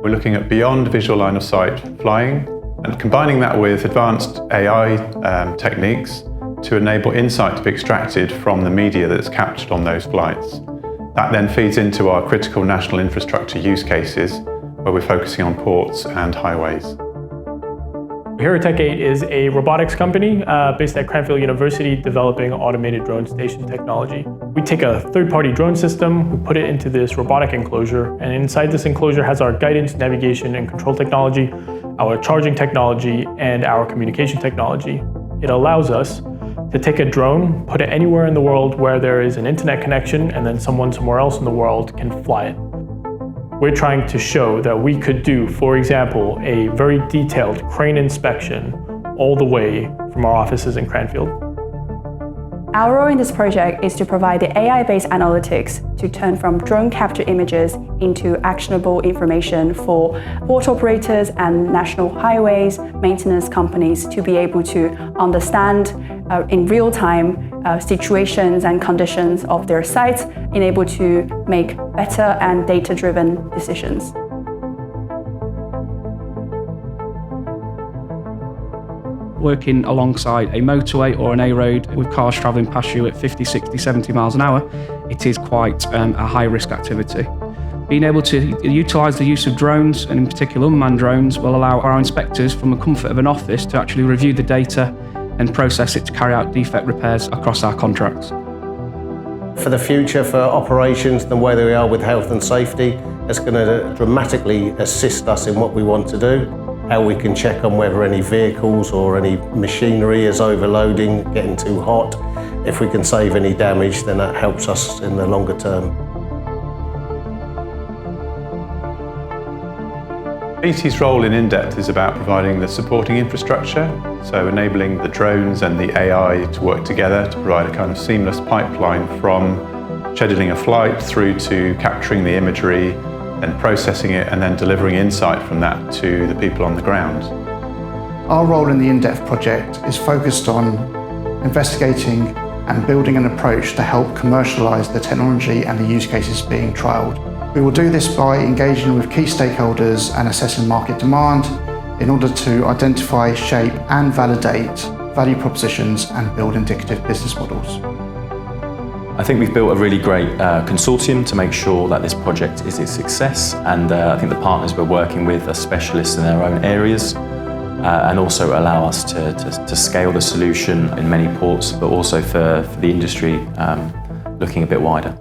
We're looking at beyond visual line of sight flying and combining that with advanced AI techniques to enable insight to be extracted from the media that's captured on those flights. That then feeds into our critical national infrastructure use cases, where we're focusing on ports and highways. Here at Tech8 is a robotics company based at Cranfield University developing automated drone station technology. We take a third-party drone system, we put it into this robotic enclosure, and inside this enclosure has our guidance, navigation, and control technology, our charging technology, and our communication technology. It allows us to take a drone, put it anywhere in the world where there is an internet connection, and then someone somewhere else in the world can fly it. We're trying to show that we could do, for example, a very detailed crane inspection all the way from our offices in Cranfield. Our role in this project is to provide the AI-based analytics to turn from drone capture images into actionable information for port operators and national highways, maintenance companies to be able to understand in real time situations and conditions of their sites, and able to make better and data-driven decisions. Working alongside a motorway or an A road with cars travelling past you at 50, 60, 70 miles an hour, it is quite a high-risk activity. Being able to utilise the use of drones, and in particular unmanned drones, will allow our inspectors from the comfort of an office to actually review the data and process it to carry out defect repairs across our contracts. For the future, for operations and where we are with health and safety, it's going to dramatically assist us in what we want to do. How we can check on whether any vehicles or any machinery is overloading, getting too hot. If we can save any damage, then that helps us in the longer term. BT's role in InDePTH is about providing the supporting infrastructure, so enabling the drones and the AI to work together to provide a kind of seamless pipeline from scheduling a flight through to capturing the imagery, then processing it, and then delivering insight from that to the people on the ground. Our role in the InDePTH project is focused on investigating and building an approach to help commercialise the technology and the use cases being trialled. We will do this by engaging with key stakeholders and assessing market demand in order to identify, shape and validate value propositions and build indicative business models. I think we've built a really great consortium to make sure that this project is a success, and I think the partners we're working with are specialists in their own areas and also allow us to scale the solution in many ports, but also for the industry looking a bit wider.